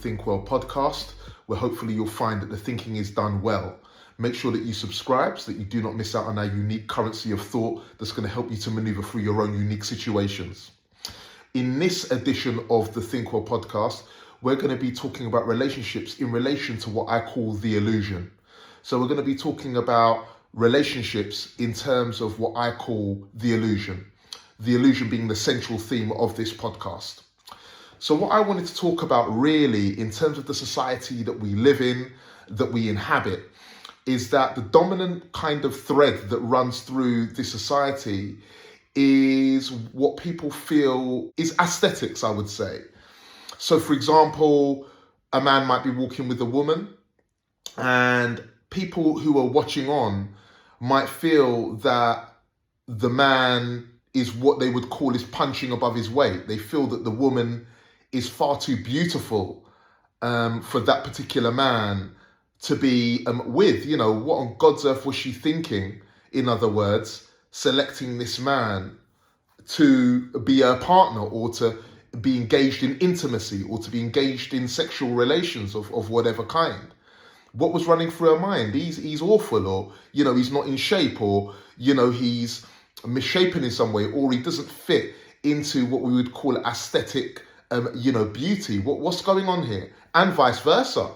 Think Well podcast, where hopefully you'll find that the thinking is done well. Make sure that you subscribe so that you do not miss out on our unique currency of thought that's going to help you to maneuver through your own unique situations. In this edition of the Think Well podcast, we're going to be talking about relationships in relation to what I call the illusion. So we're going to be talking about relationships in terms of what I call the illusion being the central theme of this podcast. So what I wanted to talk about really in terms of the society that we live in, that we inhabit, is that the dominant kind of thread that runs through this society is what people feel is aesthetics, I would say. So for example, a man might be walking with a woman and people who are watching on might feel that the man is what they would call is punching above his weight. They feel that the woman is far too beautiful for that particular man to be with. You know, what on God's earth was she thinking, in other words, selecting this man to be her partner or to be engaged in intimacy or to be engaged in sexual relations of whatever kind? What was running through her mind? He's awful, or, you know, he's not in shape, or, you know, he's misshapen in some way, or he doesn't fit into what we would call aesthetic beauty. What's going on here? And vice versa.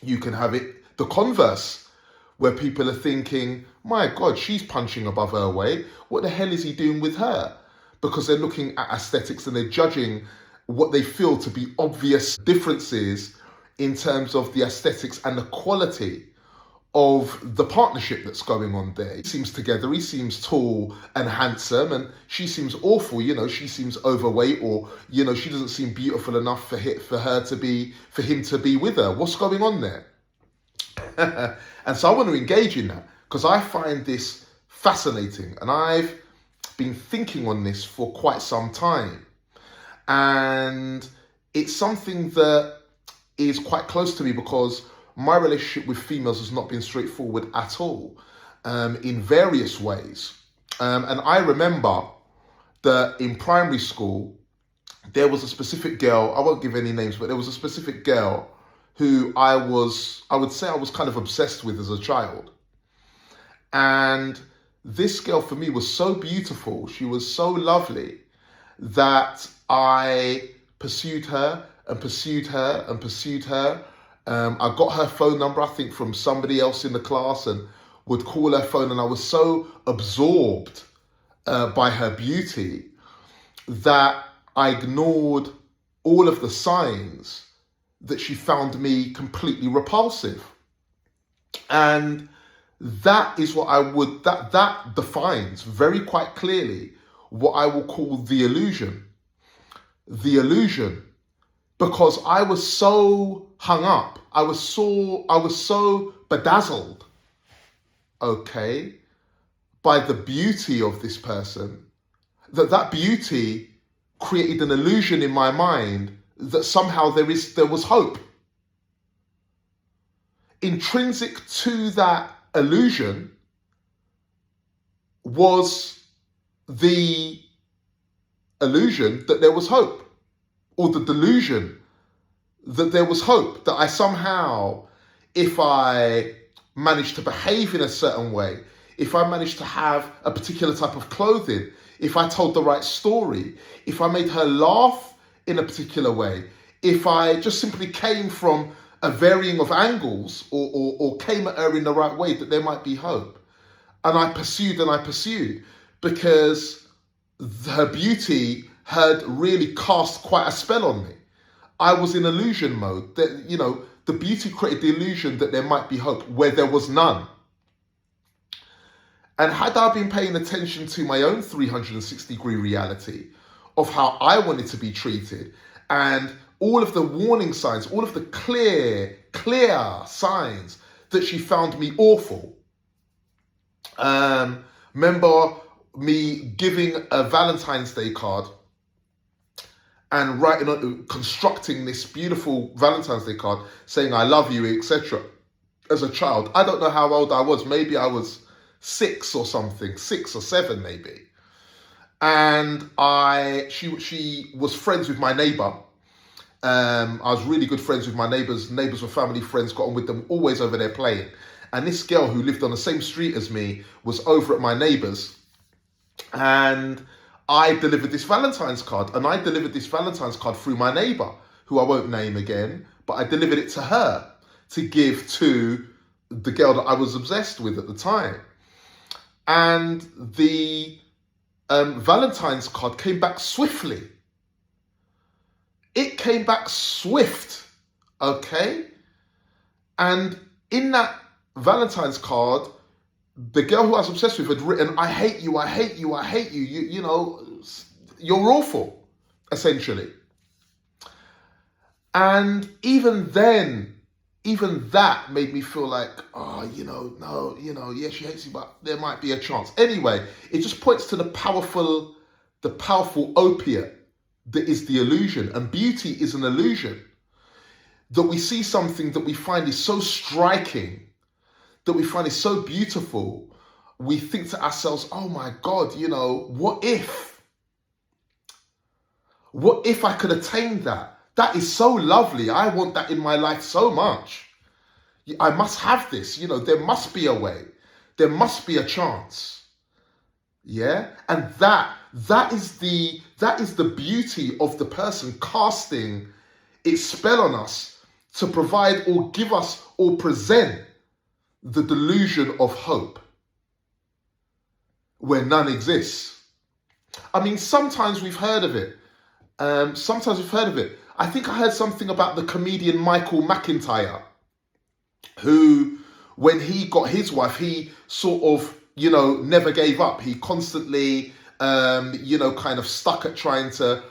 You can have it the converse, where people are thinking, my God, she's punching above her weight. What the hell is he doing with her? Because they're looking at aesthetics and they're judging what they feel to be obvious differences in terms of the aesthetics and the quality of the partnership that's going on there. He seems together, he seems tall and handsome, and she seems awful, you know, she seems overweight, or, you know, she doesn't seem beautiful enough for him to be with her. What's going on there? And so I want to engage in that because I find this fascinating, and I've been thinking on this for quite some time. And it's something that is quite close to me because my relationship with females has not been straightforward at all, in various ways. And I remember that in primary school, there was a specific girl, I won't give any names, but there was a specific girl who I would say I was kind of obsessed with as a child. And this girl for me was so beautiful, she was so lovely, that I pursued her and pursued her and pursued her. I got her phone number, I think, from somebody else in the class, and would call her phone. And I was so absorbed by her beauty that I ignored all of the signs that she found me completely repulsive. And that is what that defines very quite clearly what I will call the illusion. The illusion. Because I was so hung up, I was so bedazzled, okay, by the beauty of this person, that beauty created an illusion in my mind that somehow there was hope. Intrinsic to that illusion was the illusion that there was hope. Or the delusion that there was hope, that I somehow, if I managed to behave in a certain way, if I managed to have a particular type of clothing, if I told the right story, if I made her laugh in a particular way, if I just simply came from a varying of angles or came at her in the right way, that there might be hope. And I pursued because her beauty had really cast quite a spell on me. I was in illusion mode. That, you know, the beauty created the illusion that there might be hope where there was none. And had I been paying attention to my own 360-degree reality of how I wanted to be treated, and all of the warning signs, all of the clear signs that she found me awful. Remember me giving a Valentine's Day card and constructing this beautiful Valentine's Day card saying I love you, etc. As a child, I don't know how old I was. Maybe I was 6 or something, 6 or 7 maybe. And she was friends with my neighbor, I was really good friends with my neighbours. Neighbours were family friends, got on with them, always over there playing. And this girl who lived on the same street as me was over at my neighbour's, and I delivered this Valentine's card. And I delivered this Valentine's card through my neighbour, who I won't name again, but I delivered it to her to give to the girl that I was obsessed with at the time. And the Valentine's card came back swiftly. It came back swift, okay? And in that Valentine's card, the girl who I was obsessed with had written, I hate you, I hate you, I hate you, you know, you're awful, essentially. And even then, even that made me feel like, oh, yeah, she hates you, but there might be a chance. Anyway, it just points to the powerful opiate that is the illusion. And beauty is an illusion. That we see something that we find is so striking, that we find is so beautiful, we think to ourselves, oh my God, what if? What if I could attain that? That is so lovely. I want that in my life so much. I must have this. There must be a way. There must be a chance. Yeah? And that is the beauty of the person casting its spell on us to provide or give us or present the delusion of hope where none exists. I mean, sometimes we've heard of it. I think I heard something about the comedian Michael McIntyre, who, when he got his wife, he sort of, never gave up. He constantly, kind of stuck at trying to,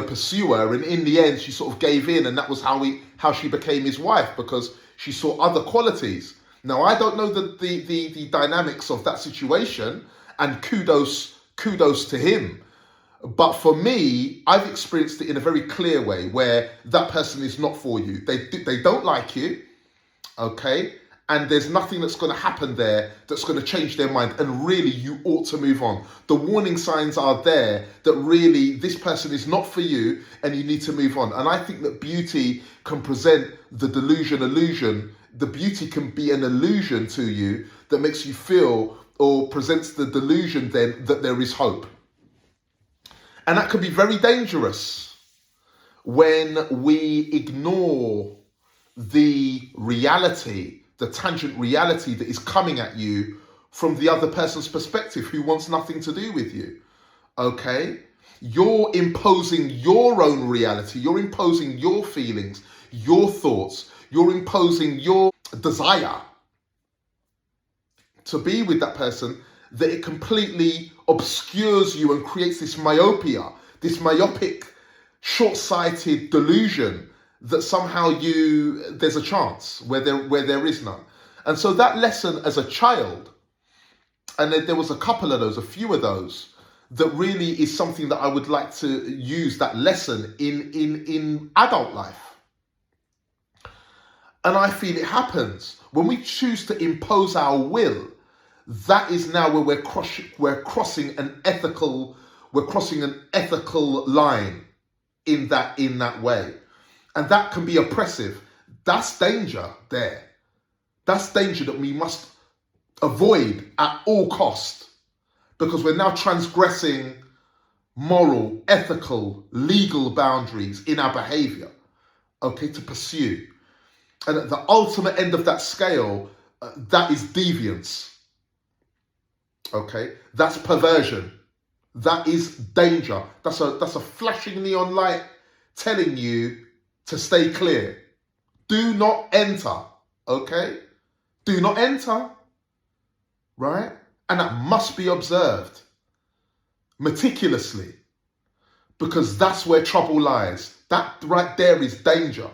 pursue her. And in the end, she sort of gave in. And that was how she became his wife, because she saw other qualities. Now, I don't know the dynamics of that situation, and kudos to him. But for me, I've experienced it in a very clear way, where that person is not for you. They don't like you, okay? And there's nothing that's going to happen there that's going to change their mind. And really, you ought to move on. The warning signs are there that really this person is not for you and you need to move on. And I think that beauty can present the illusion. The beauty can be an illusion to you that makes you feel, or presents the delusion then that there is hope. And that can be very dangerous when we ignore the reality, the tangent reality that is coming at you from the other person's perspective, who wants nothing to do with you, okay? You're imposing your own reality, you're imposing your feelings, your thoughts, you're imposing your desire to be with that person, that it completely obscures you and creates this myopia, this myopic, short-sighted delusion that somehow there's a chance where there is none. And so that lesson as a child, and there was a few of those, that really is something that I would like to use, that lesson in adult life. And I feel it happens when we choose to impose our will. That is now where we're crossing an ethical line in that way. And that can be oppressive. That's danger there. That's danger that we must avoid at all cost, because we're now transgressing moral, ethical, legal boundaries in our behavior, okay, to pursue. And at the ultimate end of that scale, that is deviance. Okay, that's perversion. That is danger. That's a flashing neon light telling you to stay clear. Do not enter. Okay, do not enter. Right, and that must be observed meticulously, because that's where trouble lies. That right there is danger.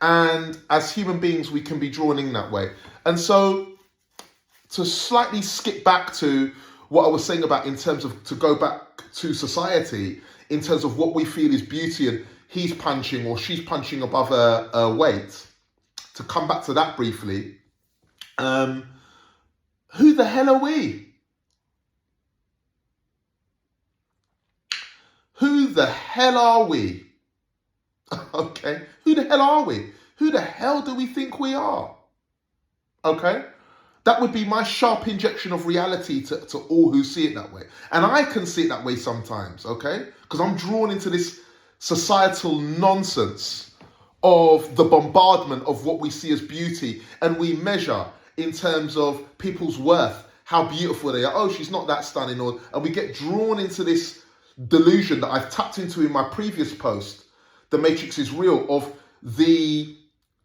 And as human beings, we can be drawn in that way. And so, to slightly skip back to what I was saying about, in terms of, to go back to society, in terms of what we feel is beauty, and he's punching or she's punching above her weight, to come back to that briefly, who the hell are we? Who the hell are we? Okay? Who the hell are we? Who the hell do we think we are? Okay? That would be my sharp injection of reality to all who see it that way. And I can see it that way sometimes, okay? Because I'm drawn into this societal nonsense of the bombardment of what we see as beauty, and we measure in terms of people's worth, how beautiful they are. Oh, she's not that stunning, and we get drawn into this delusion that I've tapped into in my previous post, The Matrix is Real, of the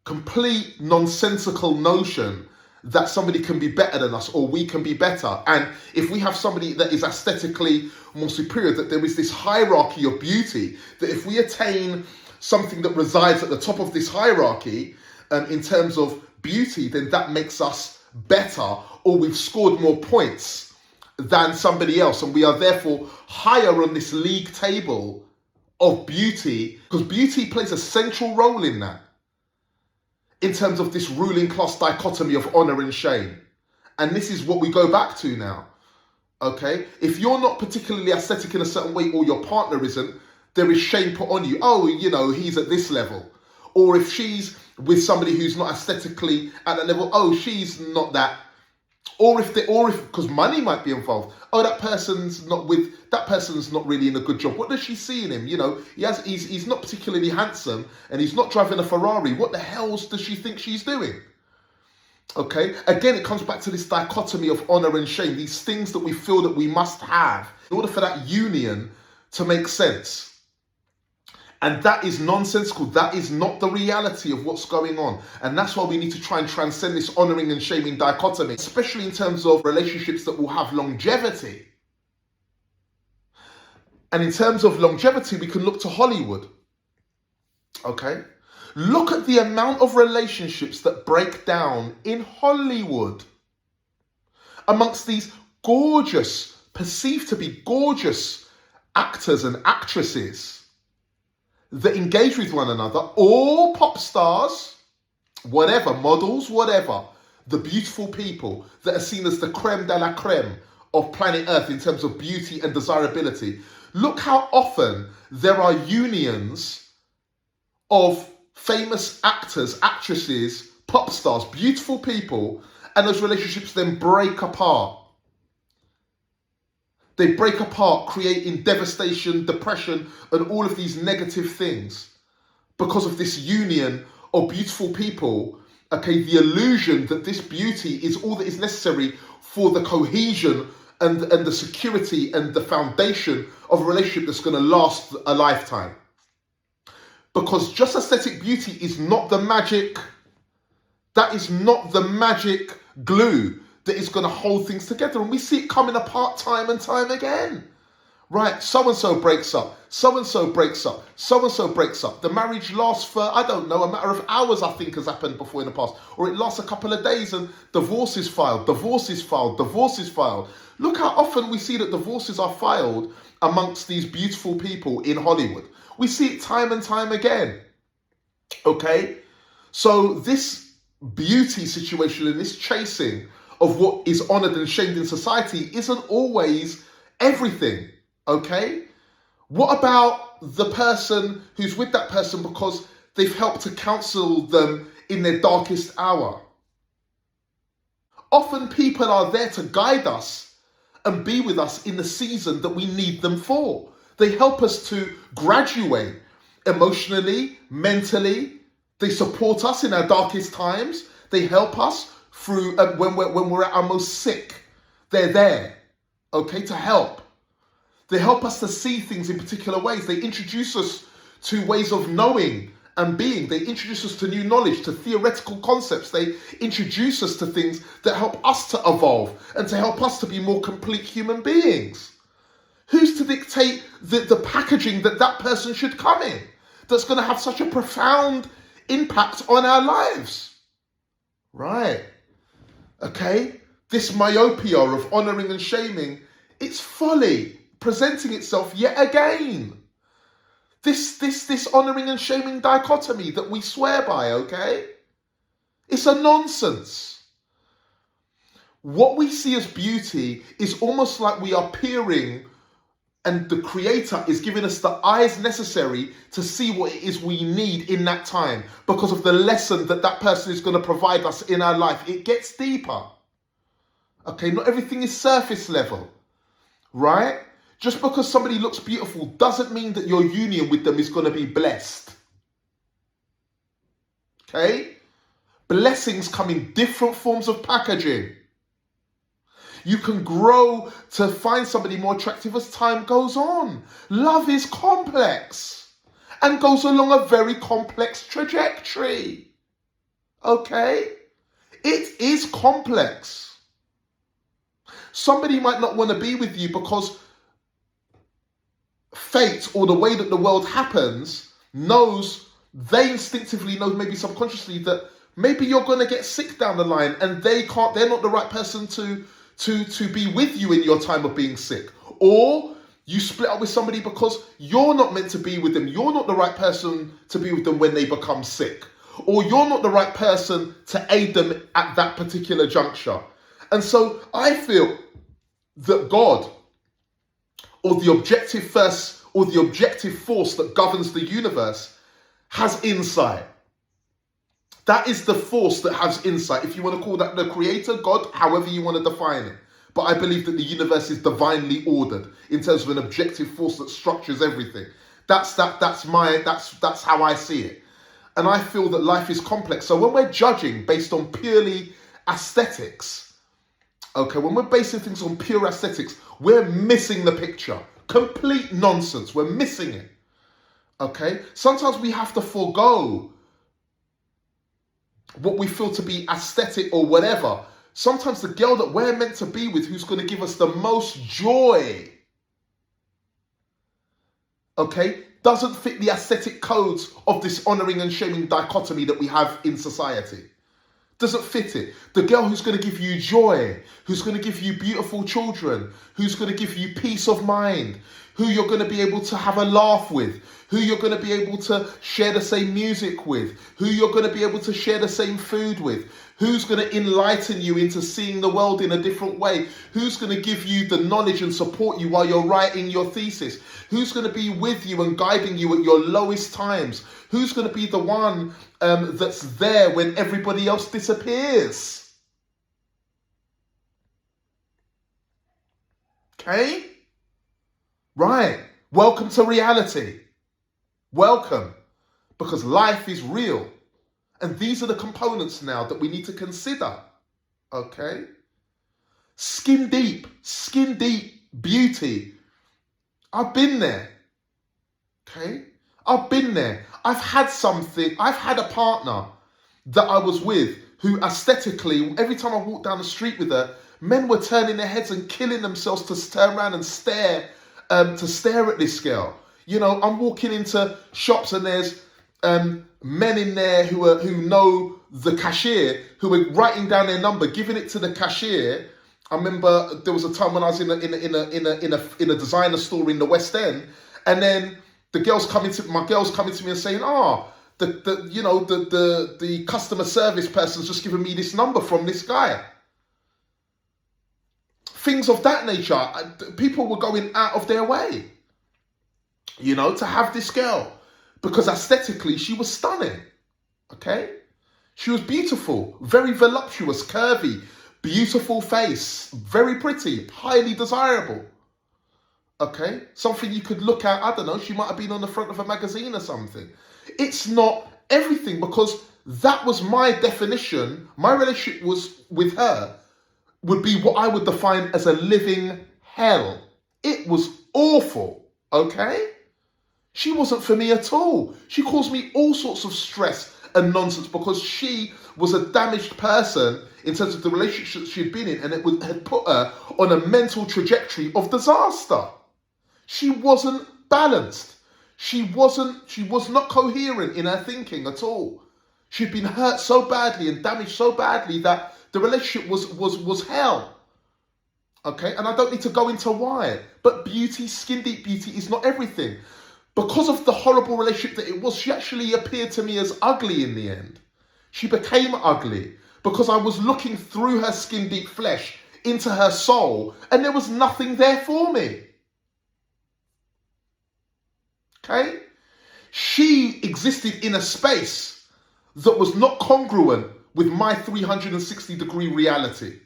complete nonsensical notion that somebody can be better than us, or we can be better. And if we have somebody that is aesthetically more superior, that there is this hierarchy of beauty, that if we attain something that resides at the top of this hierarchy in terms of beauty, then that makes us better, or we've scored more points than somebody else, and we are therefore higher on this league table of beauty, because beauty plays a central role in that, in terms of this ruling class dichotomy of honor and shame. And this is what we go back to now, okay? If you're not particularly aesthetic in a certain way, or your partner isn't, there is shame put on you. Oh, you know, he's at this level. Or if she's with somebody who's not aesthetically at that level, oh, she's not that. Or if because money might be involved. Oh, that person's not really in a good job. What does she see in him? You know, he's not particularly handsome, and he's not driving a Ferrari. What the hell does she think she's doing? Okay, again, it comes back to this dichotomy of honor and shame, these things that we feel that we must have in order for that union to make sense. And that is nonsensical. That is not the reality of what's going on. And that's why we need to try and transcend this honoring and shaming dichotomy, especially in terms of relationships that will have longevity. And in terms of longevity, we can look to Hollywood. Okay? Look at the amount of relationships that break down in Hollywood amongst these gorgeous, perceived to be gorgeous actors and actresses that engage with one another, all pop stars, whatever, models, whatever, the beautiful people that are seen as the creme de la creme of planet Earth in terms of beauty and desirability. Look how often there are unions of famous actors, actresses, pop stars, beautiful people, and those relationships then break apart. They break apart, creating devastation, depression, and all of these negative things because of this union of beautiful people. Okay, the illusion that this beauty is all that is necessary for the cohesion and the security and the foundation of a relationship that's going to last a lifetime. Because just aesthetic beauty is not the magic, that is not the magic glue that is going to hold things together. And we see it coming apart time and time again. Right, so-and-so breaks up, so-and-so breaks up, so-and-so breaks up. The marriage lasts for, I don't know, a matter of hours, I think, has happened before in the past. Or it lasts a couple of days and divorce is filed, divorce is filed, divorce is filed. Look how often we see that divorces are filed amongst these beautiful people in Hollywood. We see it time and time again. Okay? So this beauty situation and this chasing of what is honored and shamed in society isn't always everything, okay? What about the person who's with that person because they've helped to counsel them in their darkest hour? Often people are there to guide us and be with us in the season that we need them for. They help us to graduate emotionally, mentally. They support us in our darkest times. They help us through when we're at our most sick. They're there, okay, to help. They help us to see things in particular ways. They introduce us to ways of knowing and being. They introduce us to new knowledge, to theoretical concepts. They introduce us to things that help us to evolve and to help us to be more complete human beings. Who's to dictate the packaging that person should come in that's going to have such a profound impact on our lives? Right. Okay? This myopia of honouring and shaming, it's folly presenting itself yet again. This honouring and shaming dichotomy that we swear by, okay? It's a nonsense. What we see as beauty is almost like we are peering And the Creator is giving us the eyes necessary to see what it is we need in that time because of the lesson that that person is going to provide us in our life. It gets deeper. Okay, not everything is surface level, right? Just because somebody looks beautiful doesn't mean that your union with them is going to be blessed. Okay? Blessings come in different forms of packaging. You can grow to find somebody more attractive as time goes on. Love is complex and goes along a very complex trajectory. Okay? It is complex. Somebody might not want to be with you because fate or the way that the world happens they instinctively know, maybe subconsciously, that maybe you're going to get sick down the line and they're not the right person to be with you in your time of being sick. Or you split up with somebody because you're not meant to be with them. You're not the right person to be with them when they become sick. Or you're not the right person to aid them at that particular juncture. And so I feel that God, or the objective force that governs the universe, has insight. That is the force that has insight. If you want to call that the Creator, God, however you want to define it. But I believe that the universe is divinely ordered in terms of an objective force that structures everything. That's how I see it. And I feel that life is complex. So when we're judging based on purely aesthetics, okay, when we're basing things on pure aesthetics, we're missing the picture. Complete nonsense. We're missing it. Okay? Sometimes we have to forego what we feel to be aesthetic or whatever. Sometimes the girl that we're meant to be with, who's going to give us the most joy, okay, doesn't fit the aesthetic codes of this honouring and shaming dichotomy that we have in society. Doesn't fit it. The girl who's going to give you joy, who's going to give you beautiful children, who's going to give you peace of mind, who you're going to be able to have a laugh with, who you're going to be able to share the same music with, who you're going to be able to share the same food with, who's going to enlighten you into seeing the world in a different way, who's going to give you the knowledge and support you while you're writing your thesis, who's going to be with you and guiding you at your lowest times, who's going to be the one that's there when everybody else disappears. Okay? Right. Welcome to reality. Welcome. Because life is real. And these are the components now that we need to consider. Okay? Skin deep beauty. I've been there. Okay? I've been there. I've had a partner that I was with who aesthetically, every time I walked down the street with her, men were turning their heads and killing themselves to turn around and stare at this girl. You know, I'm walking into shops and there's men in there who know the cashier, who are writing down their number, giving it to the cashier. I remember there was a time when I was in a designer store in the West End, and then my girl's coming to me and saying, the customer service person's just given me this number from this guy. Things of that nature. People were going out of their way, you know, to have this girl because aesthetically she was stunning. Okay? She was beautiful, very voluptuous, curvy, beautiful face, very pretty, highly desirable. Okay? Something you could look at, I don't know, she might have been on the front of a magazine or something. It's not everything, because that was my definition. My relationship with her would be what I would define as a living hell. It was awful, okay? She wasn't for me at all. She caused me all sorts of stress and nonsense because she was a damaged person in terms of the relationship she'd been in, and it had put her on a mental trajectory of disaster. She wasn't balanced. She was not coherent in her thinking at all. She'd been hurt so badly and damaged so badly that the relationship was hell. Okay, and I don't need to go into why, but beauty, skin deep beauty is not everything. Because of the horrible relationship that it was, she actually appeared to me as ugly in the end. She became ugly because I was looking through her skin deep flesh into her soul, and there was nothing there for me. Okay? She existed in a space that was not congruent with my 360-degree reality.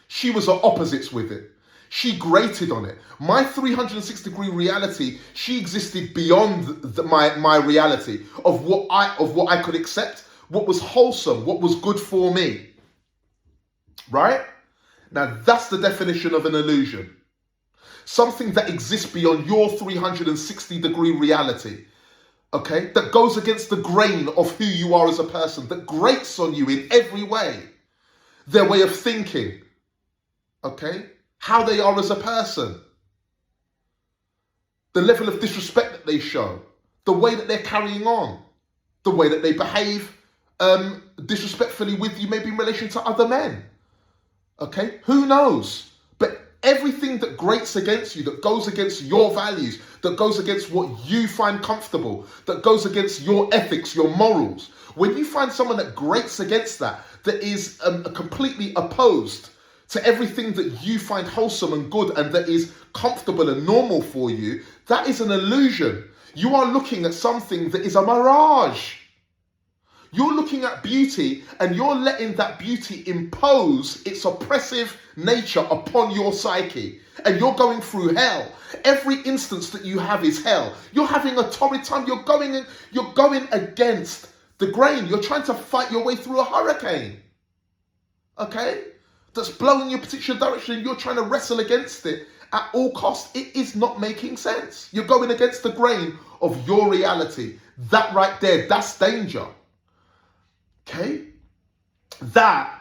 She was at opposites with it. She grated on it. My 360-degree reality, she existed beyond my reality of what I could accept, what was wholesome, what was good for me. Right? Now that's the definition of an illusion. Something that exists beyond your 360-degree reality. Okay? That goes against the grain of who you are as a person, that grates on you in every way. Their way of thinking. Okay? How they are as a person. The level of disrespect that they show. The way that they're carrying on. The way that they behave disrespectfully with you, maybe in relation to other men. Okay? Who knows? But everything that grates against you, that goes against your values, that goes against what you find comfortable, that goes against your ethics, your morals, when you find someone that grates against that, that is completely opposed to everything that you find wholesome and good and that is comfortable and normal for you, that is an illusion. You are looking at something that is a mirage. You're looking at beauty and you're letting that beauty impose its oppressive nature upon your psyche. And you're going through hell. Every instance that you have is hell. You're having a torrid time. You're going against the grain. You're trying to fight your way through a hurricane. Okay? That's blowing your particular direction. You're trying to wrestle against it at all costs. It is not making sense. You're going against the grain of your reality. That right there, that's danger. Okay? That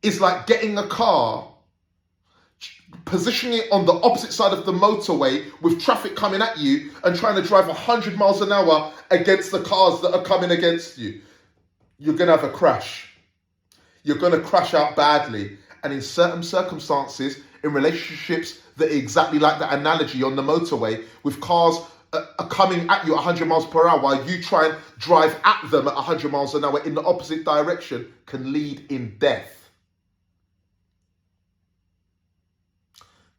is like getting a car, positioning it on the opposite side of the motorway with traffic coming at you and trying to drive 100 miles an hour against the cars that are coming against you. You're going to have a crash. You're going to crash out badly. And in certain circumstances, in relationships that are exactly like that analogy on the motorway, with cars are coming at you at 100 miles per hour while you try and drive at them at 100 miles an hour in the opposite direction, can lead in death.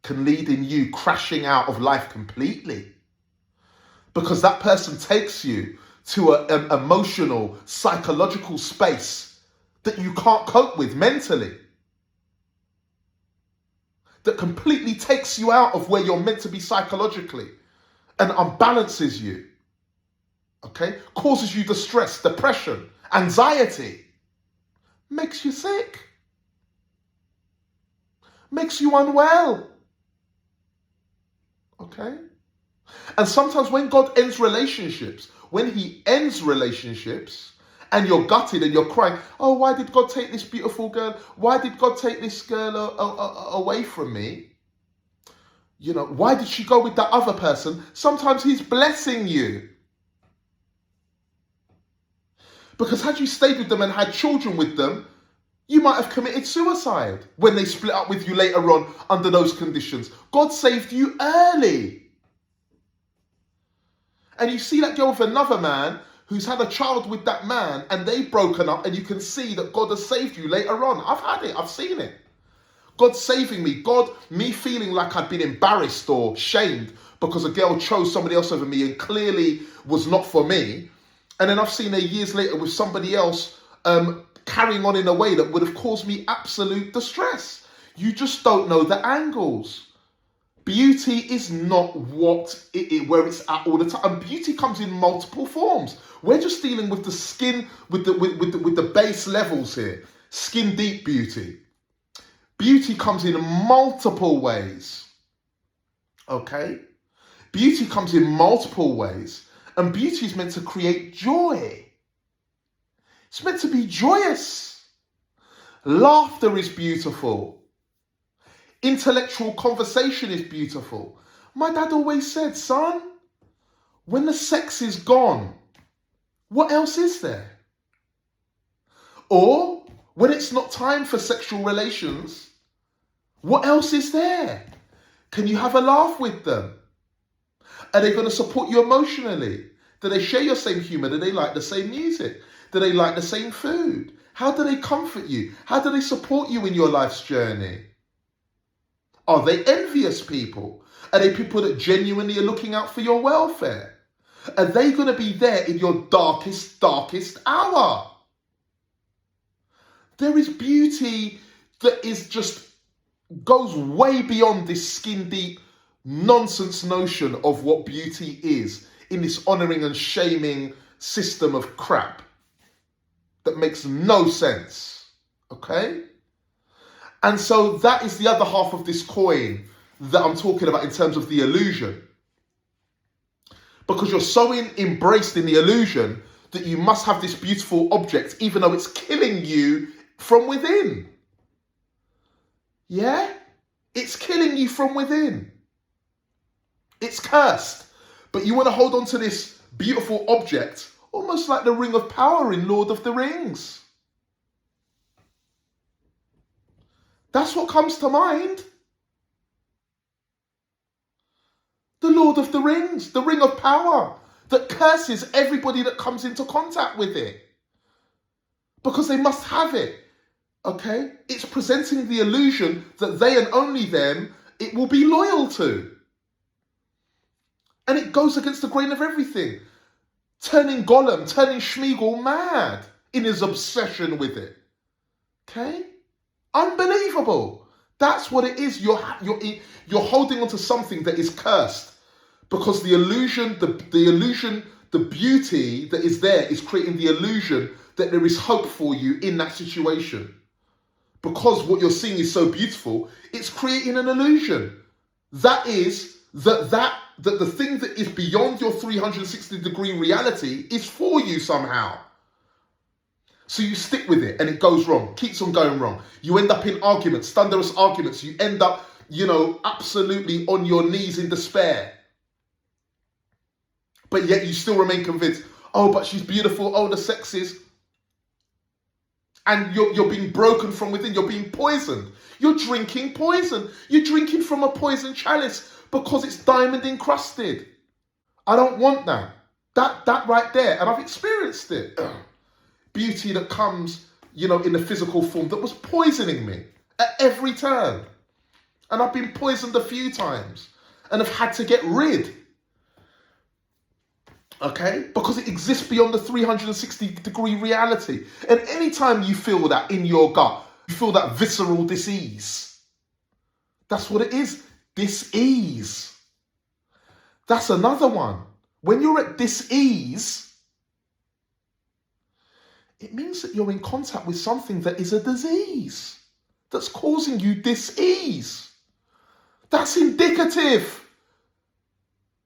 Can lead in you crashing out of life completely. Because that person takes you to an emotional, psychological space that you can't cope with mentally. That completely takes you out of where you're meant to be psychologically and unbalances you. Okay? Causes you distress, depression, anxiety. Makes you sick. Makes you unwell. Okay? And sometimes when God ends relationships, when he ends relationships, and you're gutted and you're crying, oh, why did God take this beautiful girl? Why did God take this girl away from me? You know, why did she go with that other person? Sometimes he's blessing you. Because had you stayed with them and had children with them, you might have committed suicide when they split up with you later on under those conditions. God saved you early. And you see that girl with another man who's had a child with that man and they've broken up, and you can see that God has saved you later on. I've had it. I've seen it. God saving me. God, me feeling like I'd been embarrassed or shamed because a girl chose somebody else over me and clearly was not for me. And then I've seen her years later with somebody else carrying on in a way that would have caused me absolute distress. You just don't know the angles. Beauty is not where it's at all the time. And beauty comes in multiple forms. We're just dealing with the skin, with the base levels here. Skin deep beauty. Beauty comes in multiple ways. Okay? Beauty comes in multiple ways. And beauty is meant to create joy. It's meant to be joyous. Laughter is beautiful. Intellectual conversation is beautiful. My dad always said, son, when the sex is gone, what else is there? Or when it's not time for sexual relations, what else is there? Can you have a laugh with them? Are they going to support you emotionally? Do they share your same humor? Do they like the same music? Do they like the same food? How do they comfort you? How do they support you in your life's journey? Are they envious people? Are they people that genuinely are looking out for your welfare? Are they going to be there in your darkest, darkest hour? There is beauty that goes way beyond this skin deep nonsense notion of what beauty is in this honouring and shaming system of crap that makes no sense. Okay? And so that is the other half of this coin that I'm talking about in terms of the illusion. Because you're so embraced in the illusion that you must have this beautiful object, even though it's killing you from within. Yeah? It's killing you from within. It's cursed. But you want to hold on to this beautiful object, almost like the ring of power in Lord of the Rings. That's what comes to mind. The Lord of the Rings, the ring of power that curses everybody that comes into contact with it. Because they must have it. Okay? It's presenting the illusion that they and only them it will be loyal to. And it goes against the grain of everything. Turning Gollum, turning Schmeagol mad in his obsession with it. Okay? Unbelievable. That's what it is. You're holding on to something that is cursed. Because the illusion, the beauty that is there is creating the illusion that there is hope for you in that situation. Because what you're seeing is so beautiful, it's creating an illusion. That is that the thing that is beyond your 360-degree reality is for you somehow. So you stick with it and it goes wrong, keeps on going wrong. You end up in arguments, thunderous arguments. You end up, absolutely on your knees in despair. But yet you still remain convinced, oh, but she's beautiful, oh, the sex is. And you're being broken from within, you're being poisoned. You're drinking poison. You're drinking from a poison chalice because it's diamond encrusted. I don't want that. That right there, and I've experienced it. Beauty that comes, in the physical form that was poisoning me at every turn. And I've been poisoned a few times and have had to get rid. Okay? Because it exists beyond the 360-degree reality. And anytime you feel that in your gut, you feel that visceral dis-ease. That's what it is. Dis-ease. That's another one. When you're at dis-ease, it means that you're in contact with something that is a disease that's causing you dis-ease. That's indicative.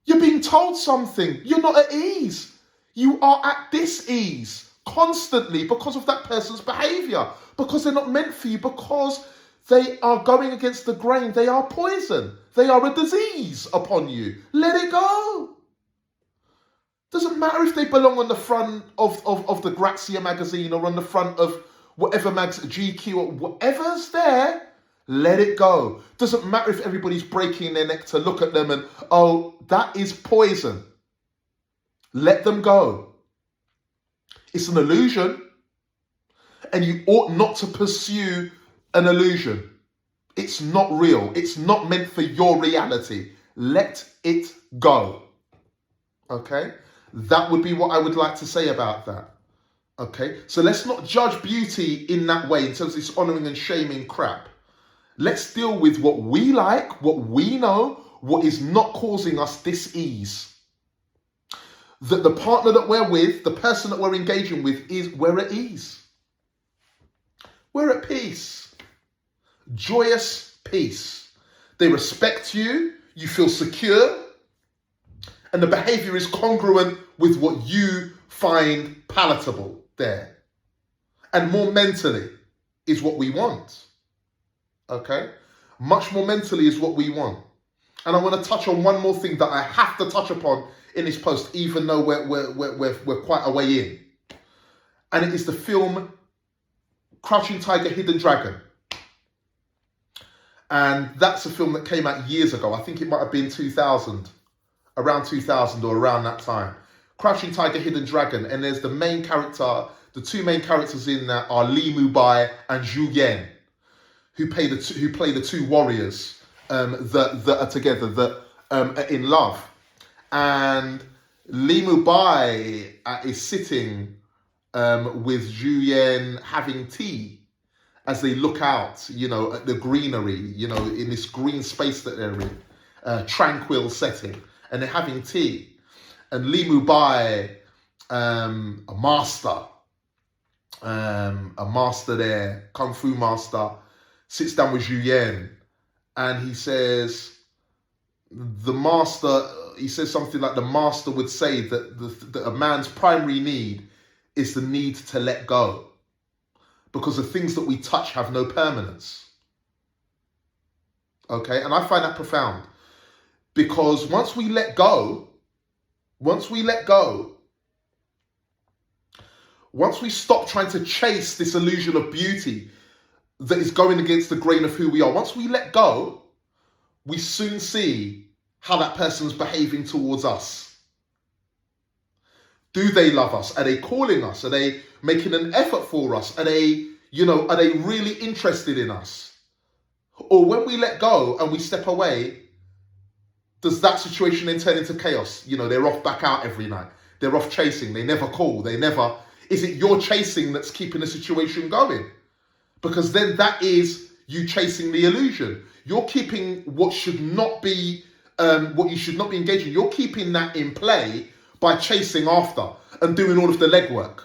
You're being told something. You're not at ease. You are at dis-ease constantly because of that person's behavior, because they're not meant for you, because they are going against the grain. They are poison. They are a disease upon you. Let it go. Doesn't matter if they belong on the front of the Grazia magazine or on the front of whatever magazine, GQ or whatever's there. Let it go. Doesn't matter if everybody's breaking their neck to look at them and, oh, that is poison. Let them go. It's an illusion. And you ought not to pursue an illusion. It's not real. It's not meant for your reality. Let it go. Okay? That would be what I would like to say about that. Okay? So let's not judge beauty in that way, in terms of this honouring and shaming crap. Let's deal with what we like, what we know, what is not causing us dis-ease. That the partner that we're with, the person that we're engaging with, we're at ease. We're at peace. Joyous peace. They respect you, you feel secure, and the behaviour is congruent with what you find palatable there. And more mentally is what we want. Okay? Much more mentally is what we want. And I want to touch on one more thing that I have to touch upon in this post, even though we're quite a way in. And it is the film Crouching Tiger, Hidden Dragon. And that's a film that came out years ago. I think it might have been 2000. Around 2000 or around that time. Crouching Tiger, Hidden Dragon. And there's the main character, the two main characters in that are Li Mubai and Zhu Yan, who play the two warriors that are together, that are in love. And Li Mubai is sitting with Zhu Yan having tea as they look out, at the greenery, in this green space that they're in, tranquil setting, and they're having tea. And Li Mubai, a master there, kung fu master, sits down with Zhu Yan, and he says, he says something like the master would say that a man's primary need is the need to let go, because the things that we touch have no permanence. Okay, and I find that profound, because once we let go, once we stop trying to chase this illusion of beauty that is going against the grain of who we are, once we let go, we soon see how that person's behaving towards us. Do they love us? Are they calling us? Are they making an effort for us? Are they really interested in us? Or when we let go and we step away, does that situation then turn into chaos? They're off back out every night. They're off chasing. They never call. Is it your chasing that's keeping the situation going? Because then that is you chasing the illusion. You're keeping what you should not be engaging. You're keeping that in play by chasing after and doing all of the legwork.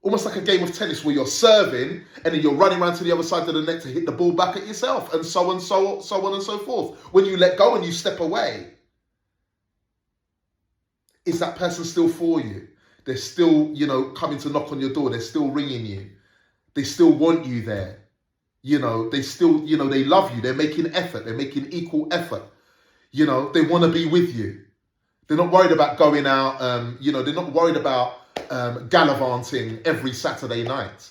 Almost like a game of tennis where you're serving and then you're running around to the other side of the net to hit the ball back at yourself, and so on and so forth. When you let go and you step away, is that person still for you? They're still, coming to knock on your door. They're still ringing you. They still want you there. They still, they love you. They're making effort. They're making equal effort. They want to be with you. They're not worried about going out. They're not worried about gallivanting every Saturday night.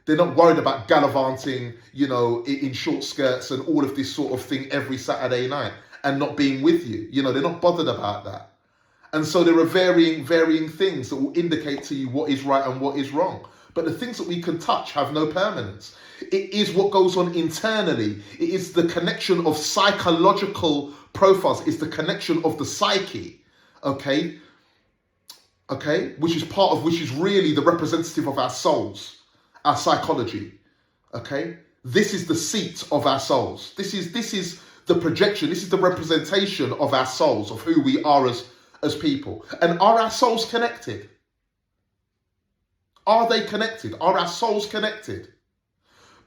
They're not worried about gallivanting, in short skirts and all of this sort of thing every Saturday night and not being with you. They're not bothered about that. And so there are varying things that will indicate to you what is right and what is wrong. But the things that we can touch have no permanence. It is what goes on internally. It is the connection of psychological profiles. It's the connection of the psyche, okay, which is really the representative of our souls, our psychology, okay. This is the seat of our souls. This is the projection. This is the representation of our souls, of who we are as people. And are our souls connected? Are they connected? Are our souls connected?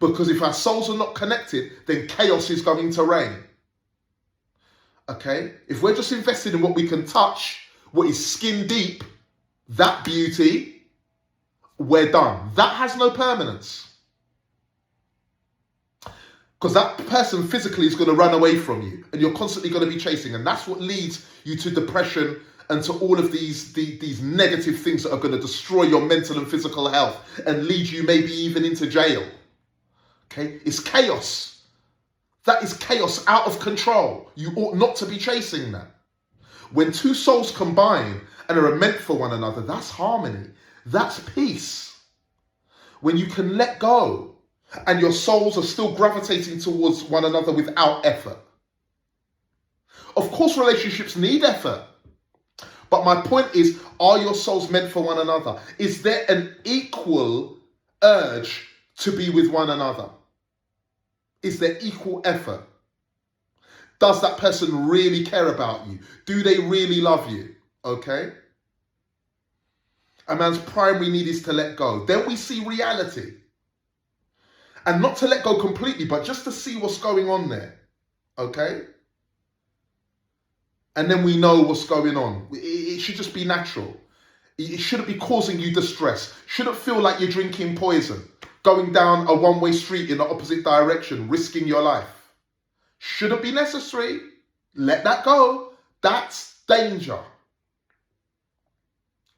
Because if our souls are not connected, then chaos is going to reign. Okay? If we're just invested in what we can touch, what is skin deep, that beauty, we're done. That has no permanence. Because that person physically is going to run away from you, and you're constantly going to be chasing. And that's what leads you to depression and to all of these negative things that are going to destroy your mental and physical health and lead you maybe even into jail. Okay? It's chaos. That is chaos out of control. You ought not to be chasing that. When two souls combine and are meant for one another, that's harmony. That's peace. When you can let go and your souls are still gravitating towards one another without effort. Of course, relationships need effort. But my point is, are your souls meant for one another? Is there an equal urge to be with one another? Is there equal effort? Does that person really care about you? Do they really love you? Okay? A man's primary need is to let go. Then we see reality. And not to let go completely, but just to see what's going on there. Okay? And then we know what's going on. It should just be natural. It shouldn't be causing you distress. Shouldn't feel like you're drinking poison. Going down a one-way street in the opposite direction, risking your life. Shouldn't be necessary. Let that go. That's danger.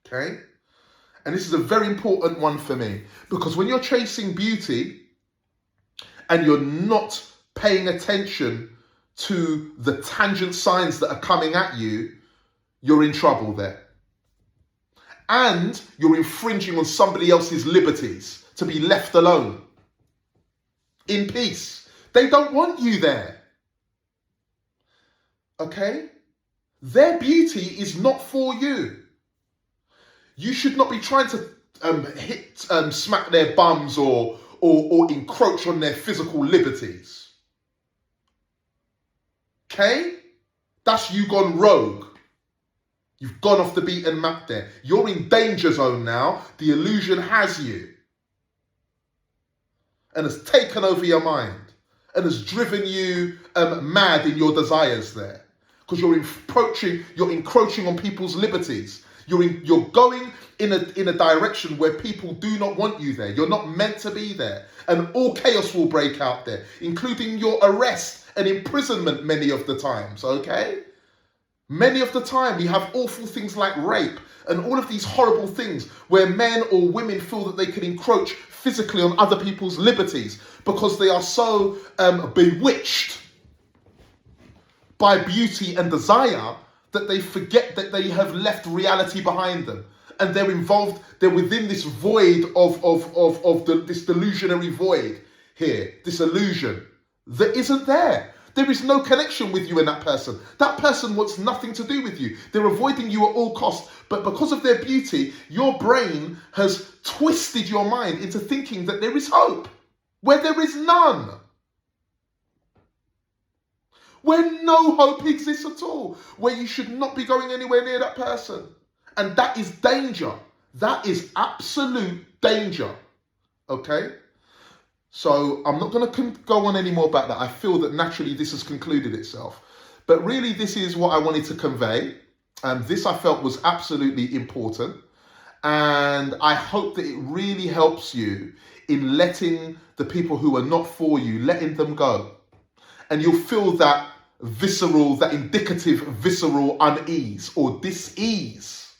Okay? And this is a very important one for me. Because when you're chasing beauty and you're not paying attention to the tangent signs that are coming at you, you're in trouble there. And you're infringing on somebody else's liberties to be left alone in peace. They don't want you there. Okay? Their beauty is not for you. You should not be trying to smack their bums or encroach on their physical liberties. Okay? That's you gone rogue. You've gone off the beaten map there. You're in danger zone now. The illusion has you and has taken over your mind and has driven you mad in your desires there, because you're encroaching on people's liberties. You're going in a direction where people do not want you there. You're not meant to be there, and all chaos will break out there, including your arrest and imprisonment many of the times. Okay. Many of the time, we have awful things like rape and all of these horrible things where men or women feel that they can encroach physically on other people's liberties because they are so bewitched by beauty and desire that they forget that they have left reality behind them. And they're within this void this delusionary void here, this illusion that isn't there. There is no connection with you and that person. That person wants nothing to do with you. They're avoiding you at all costs. But because of their beauty, your brain has twisted your mind into thinking that there is hope, where there is none. Where no hope exists at all. Where you should not be going anywhere near that person. And that is danger. That is absolute danger. Okay? So I'm not going to go on any more about that. I feel that naturally this has concluded itself. But really, this is what I wanted to convey. And this I felt was absolutely important. And I hope that it really helps you in letting the people who are not for you, letting them go. And you'll feel that indicative visceral unease or dis-ease.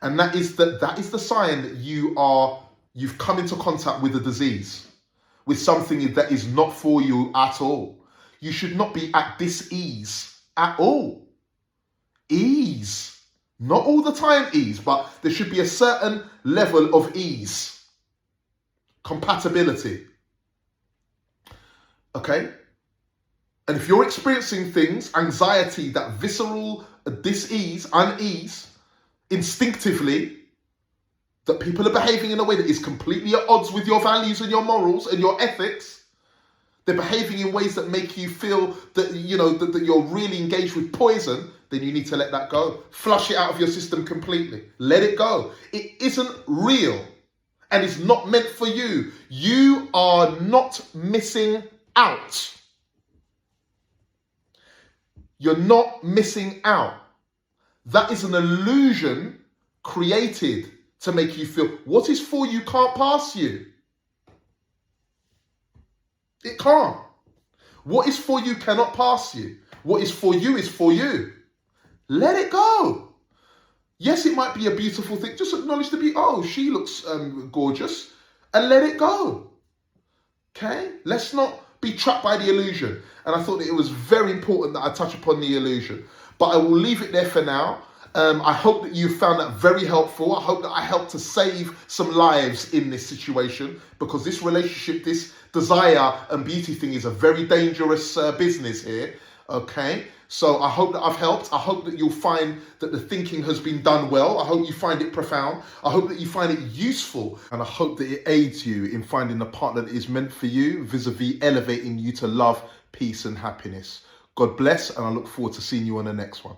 And that is the sign that you've come into contact with a disease, with something that is not for you at all. You should not be at dis-ease at all. Ease. Not all the time ease, but there should be a certain level of ease. Compatibility. Okay? And if you're experiencing things, anxiety, that visceral dis-ease, unease, instinctively, that people are behaving in a way that is completely at odds with your values and your morals and your ethics. They're behaving in ways that make you feel that, that you're really engaged with poison, then you need to let that go. Flush it out of your system completely. Let it go. It isn't real and it's not meant for you. You are not missing out. You're not missing out. That is an illusion created to make you feel what is for you can't pass you. It can't. What is for you cannot pass you. What is for you is for you. Let it go. Yes, it might be a beautiful thing. Just acknowledge the beauty. Oh, she looks gorgeous. And let it go. Okay? Let's not be trapped by the illusion. And I thought that it was very important that I touch upon the illusion. But I will leave it there for now. I hope that you found that very helpful. I hope that I helped to save some lives in this situation, because this relationship, this desire and beauty thing is a very dangerous business here. Okay, so I hope that I've helped. I hope that you'll find that the thinking has been done well. I hope you find it profound. I hope that you find it useful. And I hope that it aids you in finding the partner that is meant for you, vis-a-vis elevating you to love, peace and happiness. God bless, and I look forward to seeing you on the next one.